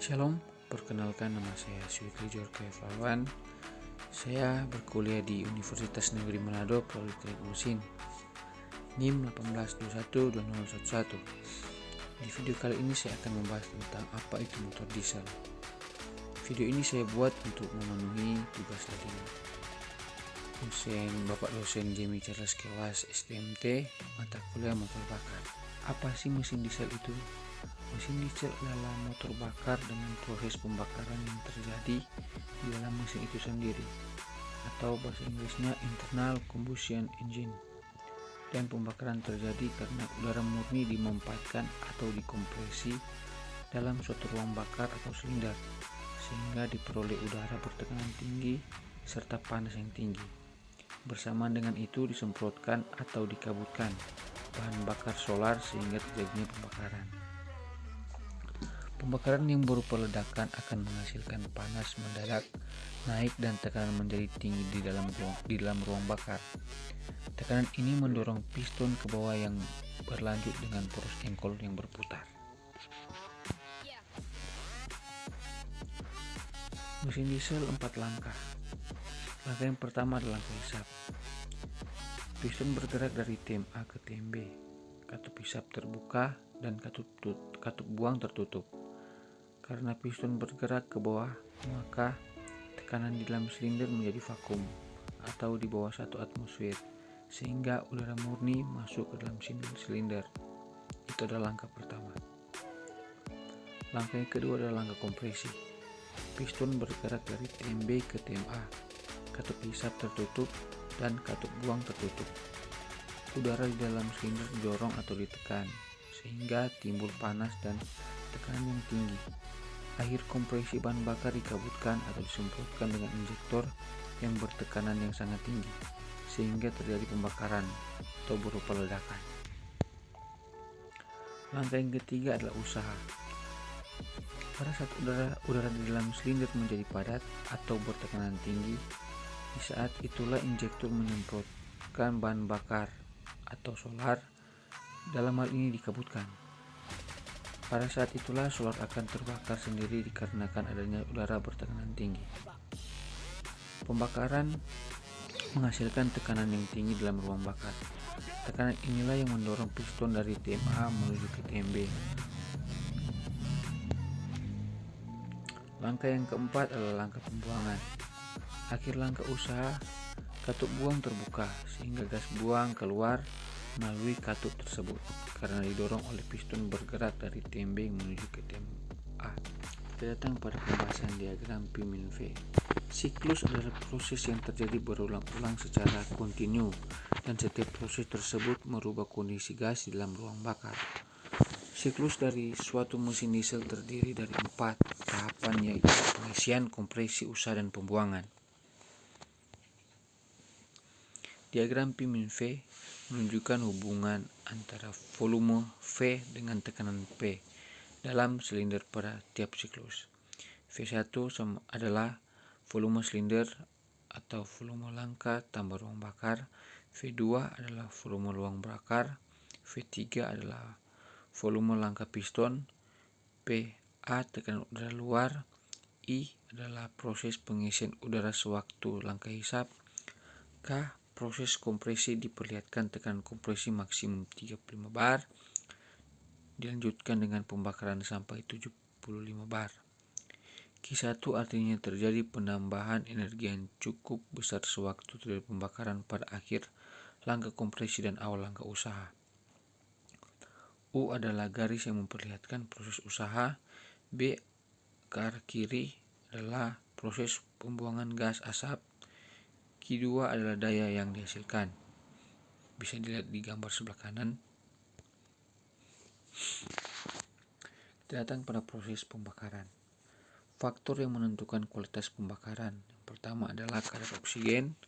Shalom, perkenalkan nama saya Switli Jorge Flawan. Saya berkuliah di Universitas Negeri Manado melalui Teknik Mesin NIM 18212011. Di video kali ini saya akan membahas tentang apa itu motor diesel. Video ini saya buat untuk memenuhi tugas dari Bapak dosen Jamie Charles Kewas STMT mata kuliah motor bakar. Apa sih mesin diesel itu? Mesin diesel adalah motor bakar dengan proses pembakaran yang terjadi di dalam mesin itu sendiri, atau bahasa Inggrisnya internal combustion engine. Dan pembakaran terjadi karena udara murni dimampatkan atau dikompresi dalam suatu ruang bakar atau silinder, sehingga diperoleh udara bertekanan tinggi serta panas yang tinggi. Bersamaan dengan itu disemprotkan atau dikabutkan bahan bakar solar sehingga terjadinya pembakaran. Pembakaran yang berupa ledakan akan menghasilkan panas mendadak naik dan tekanan menjadi tinggi di dalam ruang bakar. Tekanan ini mendorong piston ke bawah yang berlanjut dengan poros engkol yang berputar. Mesin diesel 4 langkah. Langkah yang pertama adalah langkah hisap. Piston bergerak dari TM A ke TM B. Katup hisap terbuka dan katup buang tertutup. Karena piston bergerak ke bawah, maka tekanan di dalam silinder menjadi vakum atau di bawah 1 atmosfer, sehingga udara murni masuk ke dalam silinder. Itu adalah langkah pertama. Langkah yang kedua adalah langkah kompresi. Piston bergerak dari TMB ke TMA. Katup hisap tertutup dan katup buang tertutup. Udara di dalam silinder didorong atau ditekan, sehingga timbul panas dan tekanan yang tinggi. Akhir kompresi bahan bakar dikabutkan atau disemprotkan dengan injektor yang bertekanan yang sangat tinggi, sehingga terjadi pembakaran atau berupa ledakan. Langkah yang ketiga adalah usaha. Pada saat udara di dalam silinder menjadi padat atau bertekanan tinggi, di saat itulah injektor menyemprotkan bahan bakar atau solar, dalam hal ini dikabutkan. Pada saat itulah solar akan terbakar sendiri dikarenakan adanya udara bertekanan tinggi. Pembakaran menghasilkan tekanan yang tinggi dalam ruang bakar. Tekanan inilah yang mendorong piston dari TMA menuju ke TMB. Langkah yang keempat adalah langkah pembuangan. Akhir langkah usaha, katup buang terbuka sehingga gas buang keluar melalui katup tersebut karena didorong oleh piston bergerak dari TMB menuju ke TMA. Kita datang pada pembahasan diagram P min V. Siklus adalah proses yang terjadi berulang-ulang secara kontinu dan setiap proses tersebut merubah kondisi gas di dalam ruang bakar. Siklus dari suatu mesin diesel terdiri dari 4 tahapan, yaitu pengisian, kompresi, usaha, dan pembuangan. Diagram P min V menunjukkan hubungan antara volume V dengan tekanan P dalam silinder pada tiap siklus. V1 adalah volume silinder atau volume langkah tambah ruang bakar. V2 adalah volume ruang bakar. V3 adalah volume langkah piston. PA tekanan udara luar. I adalah proses pengisian udara sewaktu langkah hisap. K proses kompresi diperlihatkan tekanan kompresi maksimum 35 bar, dilanjutkan dengan pembakaran sampai 75 bar. Q1 artinya terjadi penambahan energi yang cukup besar sewaktu terjadi pembakaran pada akhir langkah kompresi dan awal langkah usaha. U adalah garis yang memperlihatkan proses usaha. B ke arah kiri adalah proses pembuangan gas asap. Q2 adalah daya yang dihasilkan. Bisa dilihat di gambar sebelah kanan. Kita datang pada proses pembakaran. Faktor yang menentukan kualitas pembakaran. Yang pertama adalah kadar oksigen,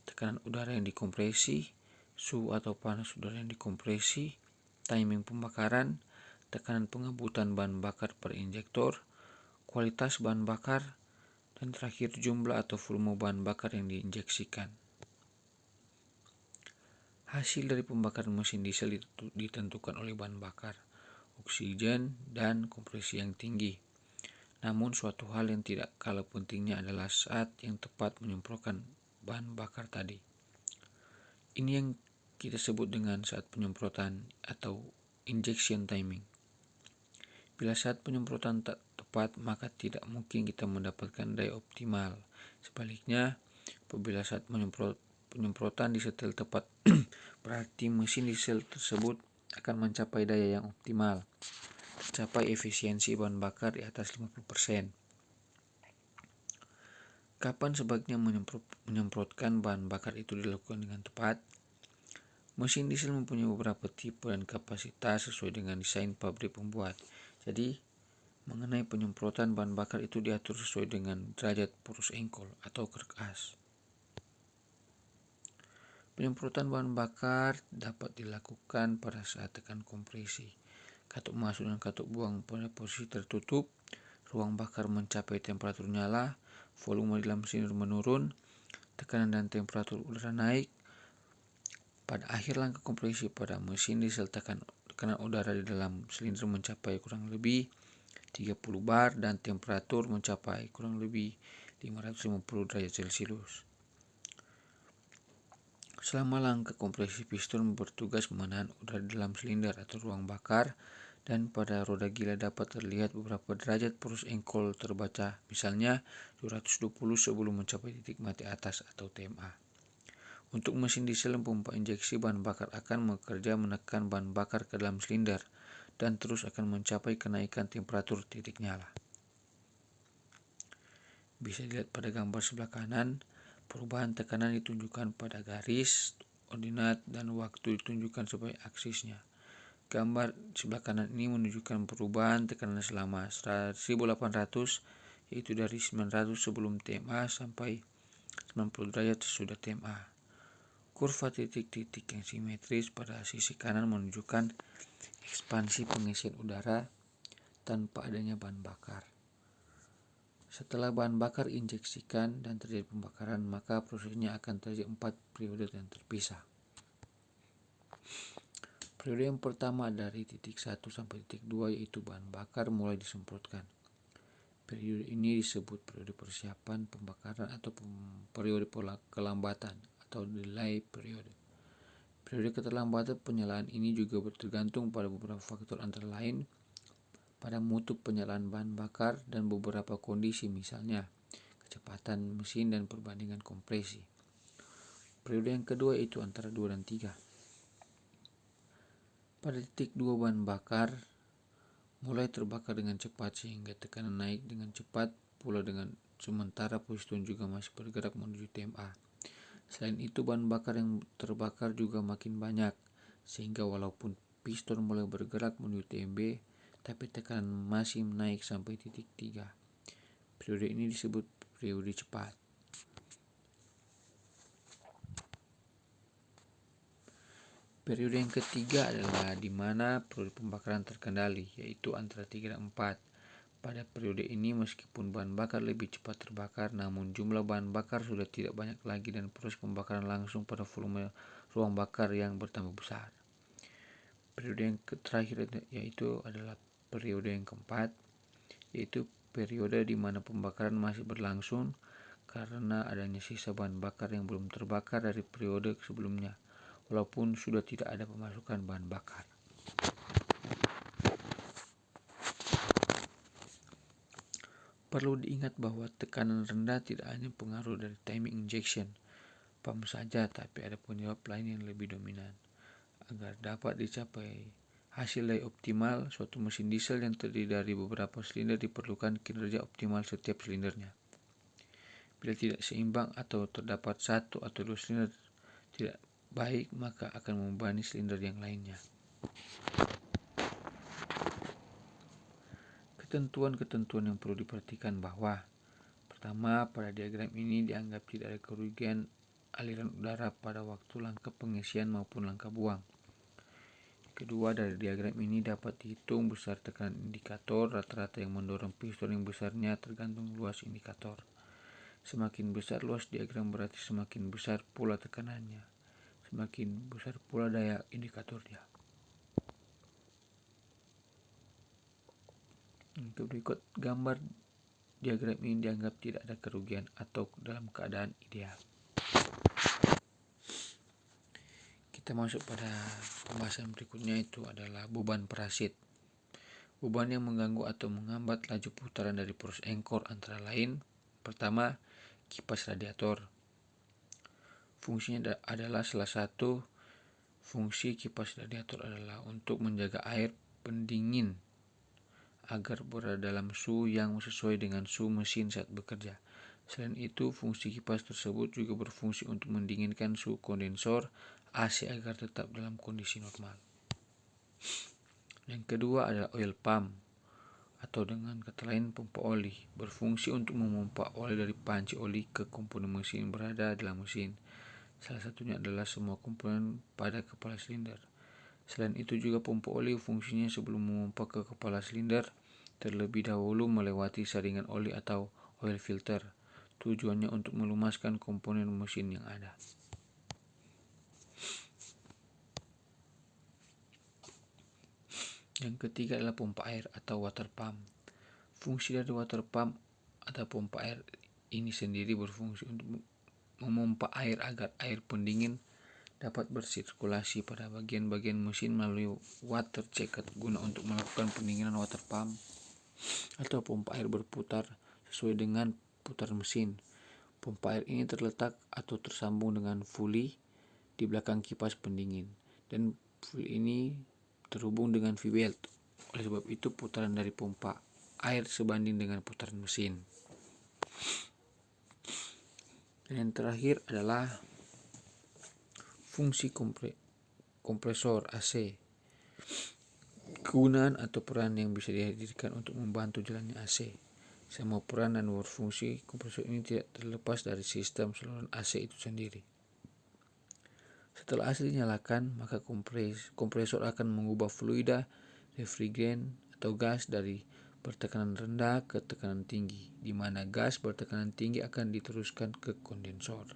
tekanan udara yang dikompresi, suhu atau panas udara yang dikompresi, timing pembakaran, tekanan pengebutan bahan bakar per injektor, kualitas bahan bakar, dan terakhir jumlah atau volume bahan bakar yang diinjeksikan. Hasil dari pembakaran mesin diesel ditentukan oleh bahan bakar, oksigen, dan kompresi yang tinggi. Namun suatu hal yang tidak kalah pentingnya adalah saat yang tepat menyemprotkan bahan bakar tadi. Ini yang kita sebut dengan saat penyemprotan atau injection timing. Bila saat penyemprotan tak tepat, maka tidak mungkin kita mendapatkan daya optimal. Sebaliknya, apabila saat penyemprotan disetel tepat, berarti mesin diesel tersebut akan mencapai daya yang optimal. Tercapai efisiensi bahan bakar di atas 50%. Kapan sebaiknya menyemprotkan bahan bakar itu dilakukan dengan tepat? Mesin diesel mempunyai beberapa tipe dan kapasitas sesuai dengan desain pabrik pembuat. Jadi, mengenai penyemprotan bahan bakar itu diatur sesuai dengan derajat poros engkol atau kerek as. Penyemprotan bahan bakar dapat dilakukan pada saat tekan kompresi, katup masuk dan katup buang pada posisi tertutup, ruang bakar mencapai temperatur nyala, volume dalam silinder menurun, tekanan dan temperatur udara naik. Pada akhir langkah kompresi pada mesin diesel, tekanan udara di dalam silinder mencapai kurang lebih 30 bar dan temperatur mencapai kurang lebih 550 derajat Celcius. Selama langkah kompresi, piston bertugas menahan udara di dalam silinder atau ruang bakar, dan pada roda gila dapat terlihat beberapa derajat poros engkol terbaca, misalnya 220 sebelum mencapai titik mati atas atau TMA. Untuk mesin diesel, pompa injeksi bahan bakar akan bekerja menekan bahan bakar ke dalam silinder dan terus akan mencapai kenaikan temperatur titik nyala. Bisa dilihat pada gambar sebelah kanan, perubahan tekanan ditunjukkan pada garis, ordinat, dan waktu ditunjukkan sebagai aksisnya. Gambar sebelah kanan ini menunjukkan perubahan tekanan selama 1800, yaitu dari 900 sebelum TMA sampai 90 derajat sesudah TMA. Kurva titik-titik yang simetris pada sisi kanan menunjukkan ekspansi pengisian udara tanpa adanya bahan bakar. Setelah bahan bakar injeksikan dan terjadi pembakaran, maka prosesnya akan terjadi 4 periode yang terpisah. Periode yang pertama dari titik 1 sampai titik 2 yaitu bahan bakar mulai disemprotkan. Periode ini disebut periode persiapan pembakaran atau periode kelambatan atau delay periode. Periode keterlambatan penyalaan ini juga tergantung pada beberapa faktor antara lain pada mutu penyalaan bahan bakar dan beberapa kondisi, misalnya kecepatan mesin dan perbandingan kompresi. Periode yang kedua itu antara 2 dan 3. Pada titik 2 bahan bakar mulai terbakar dengan cepat sehingga tekanan naik dengan cepat pula dengan sementara piston juga masih bergerak menuju TMA. Selain itu, bahan bakar yang terbakar juga makin banyak sehingga walaupun piston mulai bergerak menuju TMB, tapi tekanan masih naik sampai titik 3. Periode ini disebut periode cepat. Periode yang ketiga adalah di mana periode pembakaran terkendali, yaitu antara 3 dan 4. Pada periode ini meskipun bahan bakar lebih cepat terbakar, namun jumlah bahan bakar sudah tidak banyak lagi dan proses pembakaran langsung pada volume ruang bakar yang bertambah besar. Periode yang terakhir yaitu adalah periode yang keempat, yaitu periode di mana pembakaran masih berlangsung karena adanya sisa bahan bakar yang belum terbakar dari periode sebelumnya, walaupun sudah tidak ada pemasukan bahan bakar. Perlu diingat bahwa tekanan rendah tidak hanya pengaruh dari timing injection pump saja, tapi ada penyebab lain yang lebih dominan. Agar dapat dicapai hasil daya optimal, suatu mesin diesel yang terdiri dari beberapa silinder diperlukan kinerja optimal setiap silindernya. Bila tidak seimbang atau terdapat satu atau dua silinder tidak baik, maka akan membebani silinder yang lainnya. Ketentuan-ketentuan yang perlu diperhatikan bahwa pertama, pada diagram ini dianggap tidak ada kerugian aliran udara pada waktu langkah pengisian maupun langkah buang. Kedua, dari diagram ini dapat dihitung besar tekanan indikator rata-rata yang mendorong piston yang besarnya tergantung luas indikator. Semakin besar luas diagram berarti semakin besar pula tekanannya, semakin besar pula daya indikatornya. Untuk berikut gambar Diagram ini dianggap tidak ada kerugian atau dalam keadaan ideal. Kita masuk pada pembahasan berikutnya, itu adalah beban parasit. Beban yang mengganggu atau menghambat laju putaran dari proses engkor antara lain: pertama, kipas radiator. Fungsinya adalah salah satu fungsi kipas radiator adalah untuk menjaga air pendingin agar berada dalam suhu yang sesuai dengan suhu mesin saat bekerja. Selain itu, fungsi kipas tersebut juga berfungsi untuk mendinginkan suhu kondensor AC agar tetap dalam kondisi normal. Yang kedua adalah oil pump, atau dengan kata lain pompa oli, berfungsi untuk memompa oli dari panci oli ke komponen mesin berada dalam mesin. Salah satunya adalah semua komponen pada kepala silinder. Selain itu juga pompa oli fungsinya sebelum memompa ke kepala silinder terlebih dahulu melewati saringan oli atau oil filter. Tujuannya untuk melumaskan komponen mesin yang ada. Yang ketiga adalah pompa air atau water pump. Fungsi dari water pump atau pompa air ini sendiri berfungsi untuk memompa air agar air pendingin dapat bersirkulasi pada bagian-bagian mesin melalui water jacket guna untuk melakukan pendinginan. Water pump atau pompa air berputar sesuai dengan putaran mesin. Pompa air ini terletak atau tersambung dengan fuli di belakang kipas pendingin, dan fuli ini terhubung dengan V-belt. Oleh sebab itu, putaran dari pompa air sebanding dengan putaran mesin. Dan yang terakhir adalah fungsi kompresor AC. Kegunaan atau peran yang bisa dihadirkan untuk membantu jalannya AC. Semua peran dan berfungsi kompresor ini tidak terlepas dari sistem saluran AC itu sendiri. Setelah AC dinyalakan, maka kompresor akan mengubah fluida refrigerant atau gas dari bertekanan rendah ke tekanan tinggi, di mana gas bertekanan tinggi akan diteruskan ke kondensor.